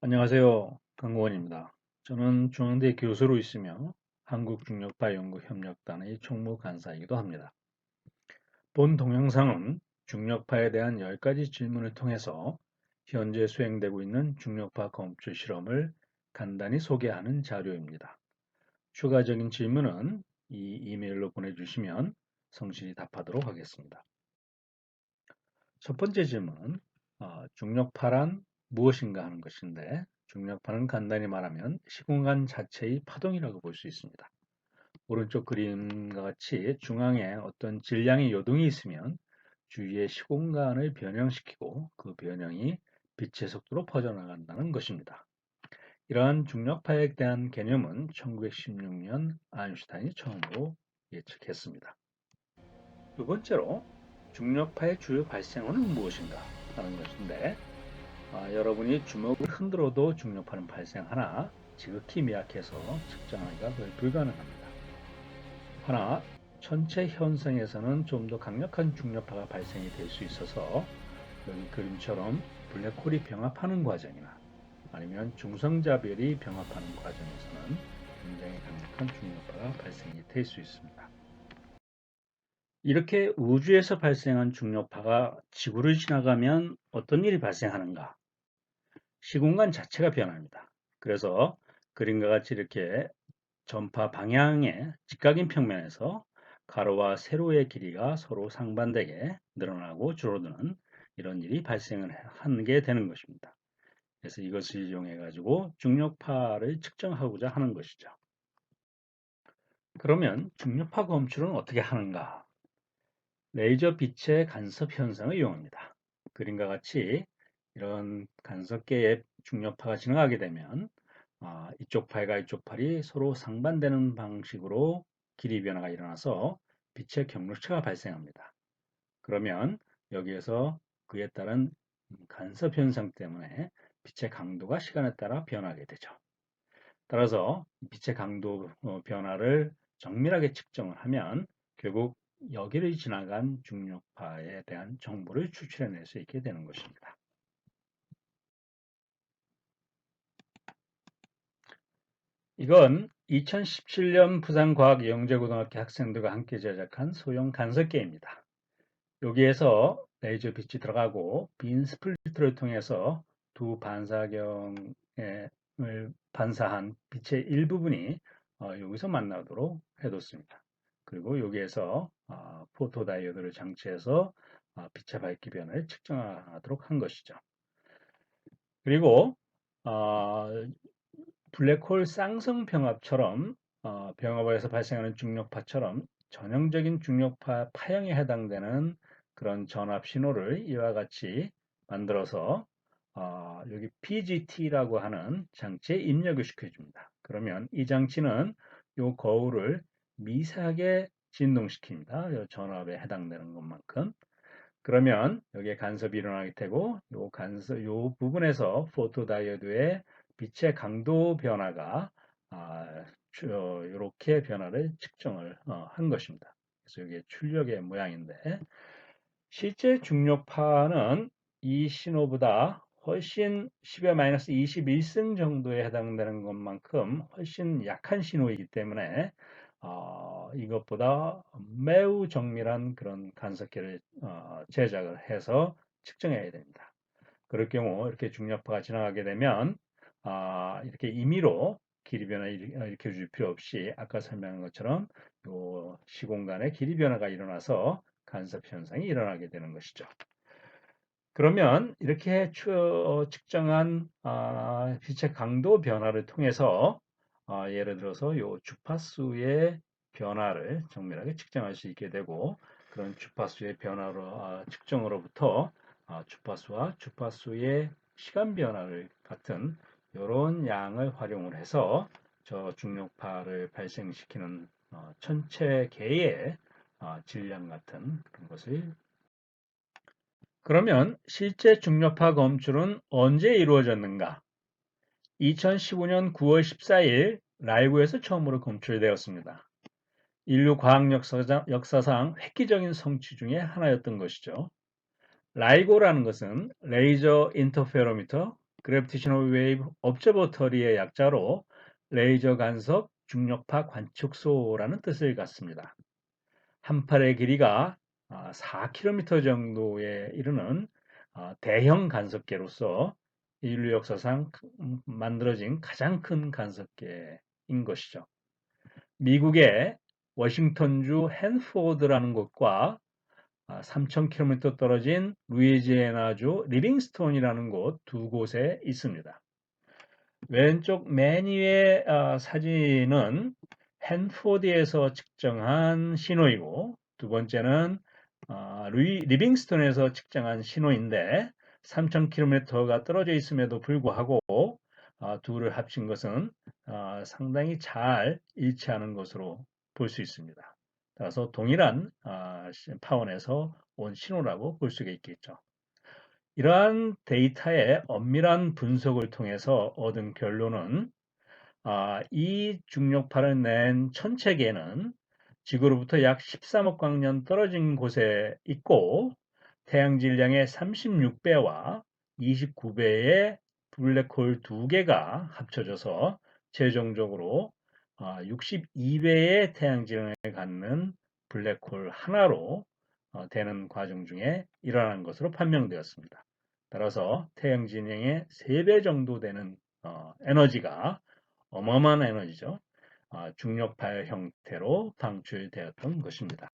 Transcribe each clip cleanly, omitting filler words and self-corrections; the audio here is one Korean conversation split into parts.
안녕하세요. 강구원입니다. 저는 중앙대 교수로 있으며 한국중력파연구협력단의 총무 간사이기도 합니다. 본 동영상은 중력파에 대한 10가지 질문을 통해서 현재 수행되고 있는 중력파 검출 실험을 간단히 소개하는 자료입니다. 추가적인 질문은 이 이메일로 보내주시면 성실히 답하도록 하겠습니다. 첫 번째 질문은 중력파란 무엇인가 하는 것인데, 중력파는 간단히 말하면 시공간 자체의 파동이라고 볼 수 있습니다. 오른쪽 그림과 같이 중앙에 어떤 질량의 요동이 있으면 주위의 시공간을 변형시키고 그 변형이 빛의 속도로 퍼져나간다는 것입니다. 이러한 중력파에 대한 개념은 1916년 아인슈타인이 처음으로 예측했습니다. 두 번째로 중력파의 주요 발생원은 무엇인가 하는 것인데, 여러분이 주먹을 흔들어도 중력파는 발생하나 지극히 미약해서 측정하기가 거의 불가능합니다. 하나, 천체 현상에서는 좀 더 강력한 중력파가 발생이 될 수 있어서 여기 그림처럼 블랙홀이 병합하는 과정이나 아니면 중성자별이 병합하는 과정에서는 굉장히 강력한 중력파가 발생이 될 수 있습니다. 이렇게 우주에서 발생한 중력파가 지구를 지나가면 어떤 일이 발생하는가? 시공간 자체가 변합니다. 그래서 그림과 같이 이렇게 전파 방향의 직각인 평면에서 가로와 세로의 길이가 서로 상반되게 늘어나고 줄어드는 이런 일이 발생을 하게 되는 것입니다. 그래서 이것을 이용해 가지고 중력파를 측정하고자 하는 것이죠. 그러면 중력파 검출은 어떻게 하는가? 레이저 빛의 간섭 현상을 이용합니다. 그림과 같이 이런 간섭계의 중력파가 진행하게 되면 이쪽 팔과 이쪽 팔이 서로 상반되는 방식으로 길이 변화가 일어나서 빛의 경록차가 발생합니다. 그러면 여기에서 그에 따른 간섭 현상 때문에 빛의 강도가 시간에 따라 변하게 되죠. 따라서 빛의 강도 변화를 정밀하게 측정을 하면 결국 여기를 지나간 중력파에 대한 정보를 추출해낼 수 있게 되는 것입니다. 이건 2017년 부산과학영재고등학교 학생들과 함께 제작한 소형 간섭계입니다. 여기에서 레이저 빛이 들어가고 빈 스플리트를 통해서 두 반사경을 반사한 빛의 일부분이 여기서 만나도록 해뒀습니다. 그리고 여기에서 포토다이오드를 장치해서 빛의 밝기 변화를 측정하도록 한 것이죠. 그리고 블랙홀 쌍성 병합처럼 병합에서 발생하는 중력파처럼 전형적인 중력파 파형에 해당되는 그런 전압 신호를 이와 같이 만들어서 여기 PGT라고 하는 장치에 입력을 시켜줍니다. 그러면 이 장치는 이 거울을 미세하게 진동시킵니다. 이 전압에 해당되는 것만큼. 그러면 여기에 간섭이 일어나게 되고 요 부분에서 포토다이오드의 빛의 강도 변화가 이렇게 변화를 측정을 한 것입니다. 그래서 이게 출력의 모양인데, 실제 중력파는 이 신호보다 훨씬 10의 마이너스 21승 정도에 해당되는 것만큼 훨씬 약한 신호이기 때문에 이것보다 매우 정밀한 그런 간섭계를 제작을 해서 측정해야 됩니다. 그럴 경우 이렇게 중력파가 지나가게 되면 이렇게 임의로 길이 변화 일으켜 줄 필요 없이 아까 설명한 것처럼 요 시공간의 길이 변화가 일어나서 간섭 현상이 일어나게 되는 것이죠. 그러면 이렇게 측정한 빛의 강도 변화를 통해서 예를 들어서 요 주파수의 변화를 정밀하게 측정할 수 있게 되고, 그런 주파수의 변화로 측정으로부터 주파수와 주파수의 시간 변화를 같은 이런 양을 활용을 해서 저 중력파를 발생시키는 천체계의 질량 같은 그런 것을. 그러면 실제 중력파 검출은 언제 이루어졌는가? 2015년 9월 14일 라이브에서 처음으로 검출되었습니다. 인류 과학 역사상 획기적인 성취 중의 하나였던 것이죠. 라이고라는 것은 레이저 인터페로미터, 그래비테이셔널 웨이브 observatory의 약자로 레이저 간섭 중력파 관측소라는 뜻을 갖습니다. 한 팔의 길이가 4km 정도에 이르는 대형 간섭계로서 인류 역사상 만들어진 가장 큰 간섭계인 것이죠. 미국의 워싱턴주 헨포드라는 곳과 3,000km 떨어진 루이지애나주 리빙스톤이라는 곳 두 곳에 있습니다. 왼쪽 맨 위의 사진은 헨포드에서 측정한 신호이고 두 번째는 리빙스톤에서 측정한 신호인데 3,000km가 떨어져 있음에도 불구하고 둘을 합친 것은 상당히 잘 일치하는 것으로 볼 수 있습니다. 따라서 동일한 파원에서 온 신호라고 볼 수가 있겠죠. 이러한 데이터의 엄밀한 분석을 통해서 얻은 결론은 이 중력파를 낸 천체계는 지구로부터 약 13억 광년 떨어진 곳에 있고 태양 질량의 36배와 29배의 블랙홀 2개가 합쳐져서 최종적으로 62배의 태양 질량을 갖는 블랙홀 하나로 되는 과정 중에 일어난 것으로 판명되었습니다. 따라서 태양 질량의 3배 정도 되는 에너지가 어마어마한 에너지죠. 중력파의 형태로 방출되었던 것입니다.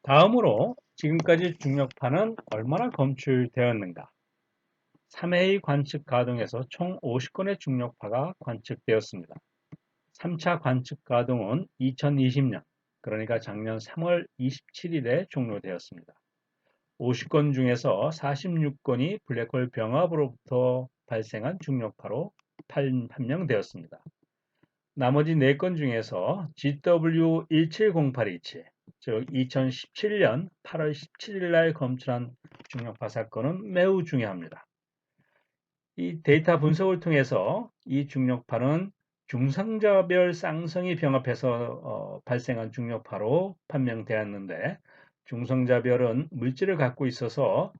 다음으로 지금까지 중력파는 얼마나 검출되었는가? 3회의 관측 가동에서 총 50건의 중력파가 관측되었습니다. 3차 관측 가동은 2020년, 그러니까 작년 3월 27일에 종료되었습니다. 50건 중에서 46건이 블랙홀 병합으로부터 발생한 중력파로 판명되었습니다. 나머지 4건 중에서 GW1708227, 즉 2017년 8월 17일 날 검출한 중력파 사건은 매우 중요합니다. 이 데이터 분석을 통해서 이 중력파는 중성자별 쌍성이 병합해서 발생한 중력파로 판명되었는데 중성자별은 물질을 갖고 있어서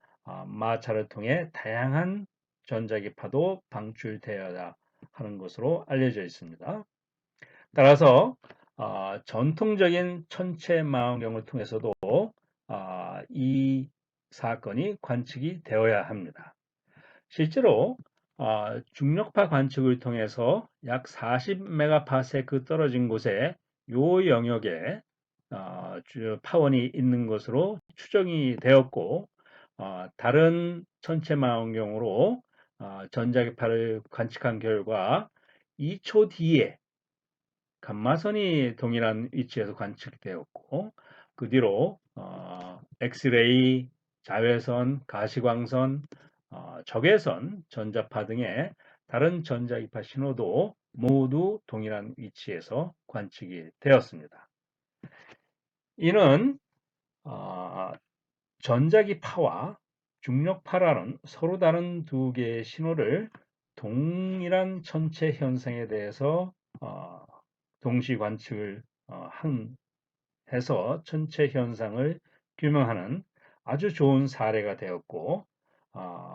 마찰을 통해 다양한 전자기파도 방출되어야 하는 것으로 알려져 있습니다. 따라서 전통적인 천체망원경을 통해서도 이 사건이 관측이 되어야 합니다. 실제로 중력파 관측을 통해서 약 40메가파세크 떨어진 곳에 이 영역에 파원이 있는 것으로 추정이 되었고 다른 천체망원경으로 전자기파를 관측한 결과 2초 뒤에 감마선이 동일한 위치에서 관측되었고 그 뒤로 엑스레이, 자외선, 가시광선, 적외선, 전자파 등의 다른 전자기파 신호도 모두 동일한 위치에서 관측이 되었습니다. 이는 전자기파와 중력파라는 서로 다른 두 개의 신호를 동일한 천체 현상에 대해서 동시 관측을 해서 천체 현상을 규명하는 아주 좋은 사례가 되었고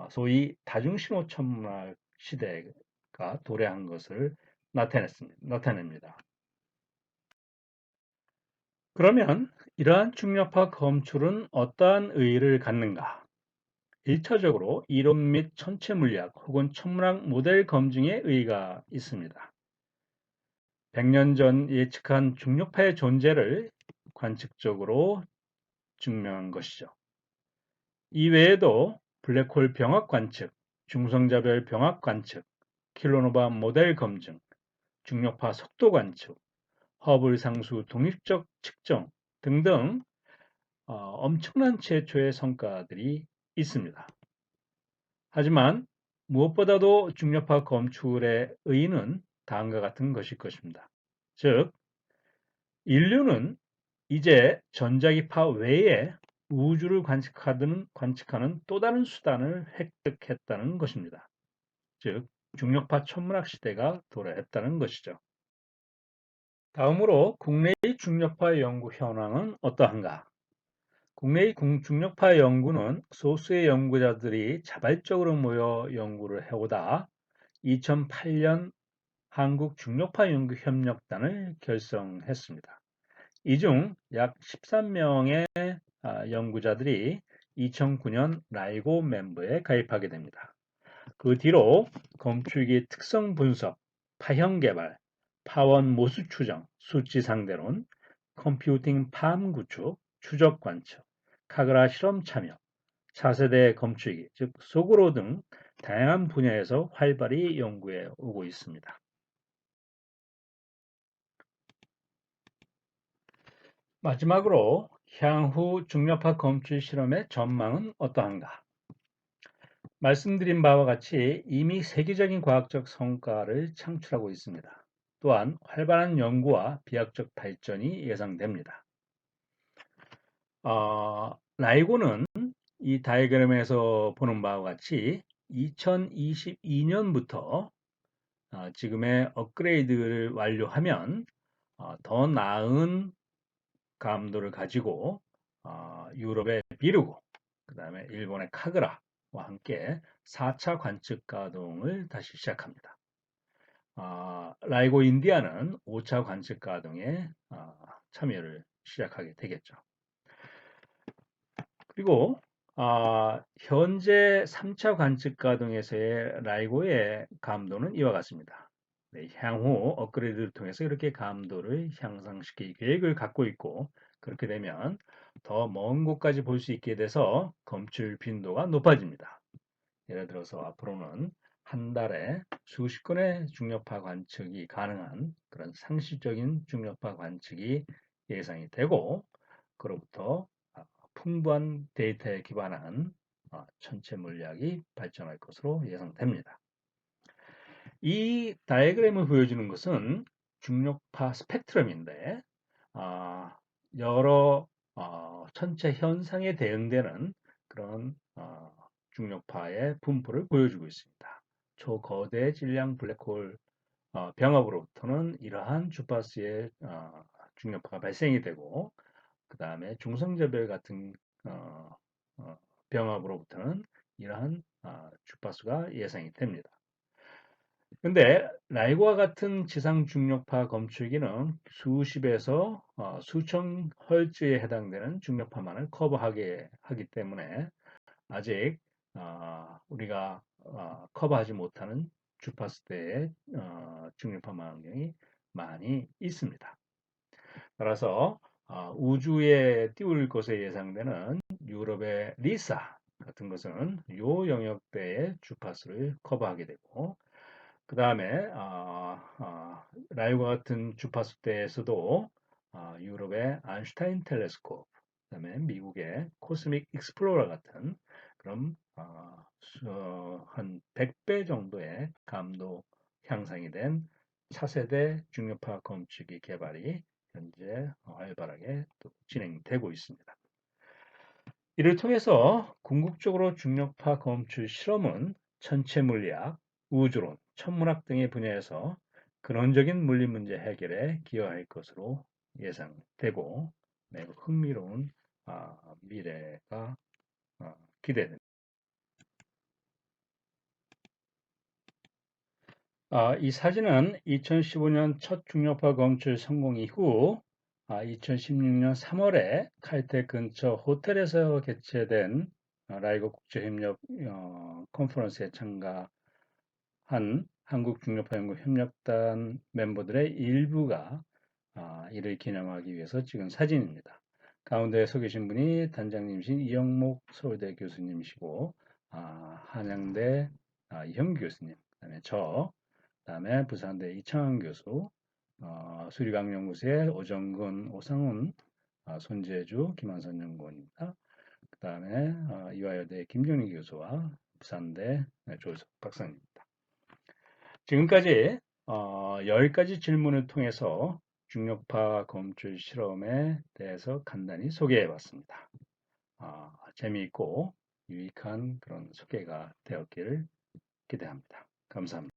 소위 다중신호 천문학 시대가 도래한 것을 나타냅니다. 그러면 이러한 중력파 검출은 어떠한 의의를 갖는가? 1차적으로 이론 및 천체 물리학 혹은 천문학 모델 검증의 의의가 있습니다. 100년 전 예측한 중력파의 존재를 관측적으로 증명한 것이죠. 이외에도 블랙홀 병합 관측, 중성자별 병합 관측, 킬로노바 모델 검증, 중력파 속도 관측, 허블 상수 독립적 측정 등등 엄청난 최초의 성과들이 있습니다. 하지만 무엇보다도 중력파 검출의 의의는 다음과 같은 것일 것입니다. 즉, 인류는 이제 전자기파 외에 우주를 관측하는 또 다른 수단을 획득했다는 것입니다. 즉, 중력파 천문학 시대가 도래했다는 것이죠. 다음으로 국내의 중력파 연구 현황은 어떠한가? 국내의 중력파 연구는 소수의 연구자들이 자발적으로 모여 연구를 해오다 2008년 한국중력파연구협력단을 결성했습니다. 이 중 약 13명의 연구자들이 2009년 라이고 멤버에 가입하게 됩니다. 그 뒤로 검출기 특성 분석, 파형 개발, 파원 모수 추정, 수치 상대론, 컴퓨팅 팜 구축, 추적 관측, 카그라 실험 참여, 차세대 검출기, 즉 소그로 등 다양한 분야에서 활발히 연구해 오고 있습니다. 마지막으로 향후 중력파 검출 실험의 전망은 어떠한가? 말씀드린 바와 같이 이미 세계적인 과학적 성과를 창출하고 있습니다. 또한 활발한 연구와 비약적 발전이 예상됩니다. 라이고는 이 다이어그램에서 보는 바와 같이 2022년부터 지금의 업그레이드를 완료하면 더 나은 감도를 가지고 유럽의 비르고 그 다음에 일본의 카그라와 함께 4차 관측 가동을 다시 시작합니다. 라이고 인디아는 5차 관측 가동에 참여를 시작하게 되겠죠. 그리고 현재 3차 관측 가동에서의 라이고의 감도는 이와 같습니다. 네, 향후 업그레이드를 통해서 이렇게 감도를 향상시킬 계획을 갖고 있고, 그렇게 되면 더 먼 곳까지 볼 수 있게 돼서 검출 빈도가 높아집니다. 예를 들어서 앞으로는 한 달에 수십 건의 중력파 관측이 가능한 그런 상시적인 중력파 관측이 예상이 되고, 그로부터 풍부한 데이터에 기반한 천체 물리학이 발전할 것으로 예상됩니다. 이 다이어그램을 보여주는 것은 중력파 스펙트럼인데 여러 천체 현상에 대응되는 그런 중력파의 분포를 보여주고 있습니다. 초거대 질량 블랙홀 병합으로부터는 이러한 주파수의 중력파가 발생이 되고, 그 다음에 중성자별 같은 병합으로부터는 이러한 주파수가 예상이 됩니다. 근데 라이고와 같은 지상 중력파 검출기는 수십에서 수천 헐츠에 해당되는 중력파만을 커버하게 하기 때문에 아직 우리가 커버하지 못하는 주파수대의 중력파 망원경이 많이 있습니다. 따라서 우주에 띄울 것에 예상되는 유럽의 리사 같은 것은 이 영역대의 주파수를 커버하게 되고, 그 다음에 라이브와 같은 주파수대에서도 유럽의 아인슈타인 텔레스콥, 그 다음에 미국의 코스믹 익스플로러 같은 그런 한 100배 정도의 감도 향상이 된 차세대 중력파 검출기 개발이 현재 활발하게 진행되고 있습니다. 이를 통해서 궁극적으로 중력파 검출 실험은 천체 물리학, 우주론, 천문학 등의 분야에서 근원적인 물리 문제 해결에 기여할 것으로 예상되고 매우 흥미로운 미래가 기대됩니다. 이 사진은 2015년 첫 중력파 검출 성공 이후 2016년 3월에 칼텍 근처 호텔에서 개최된 라이고 국제협력 컨퍼런스에 참가한 한국중력파연구협력단 멤버들의 일부가 이를 기념하기 위해서 찍은 사진입니다. 가운데 서 계신 분이 단장님이신 이영목 서울대 교수님이시고 한양대 이형규 교수님, 그다음에 그다음에 부산대 이창환 교수, 수리강연구소의 오정근, 오상훈, 손재주, 김한선 연구원입니다. 그 다음에 이화여대 김정희 교수와 부산대 조석 박사님입니다. 지금까지 10가지 질문을 통해서 중력파 검출 실험에 대해서 간단히 소개해 봤습니다. 재미있고 유익한 그런 소개가 되었기를 기대합니다. 감사합니다.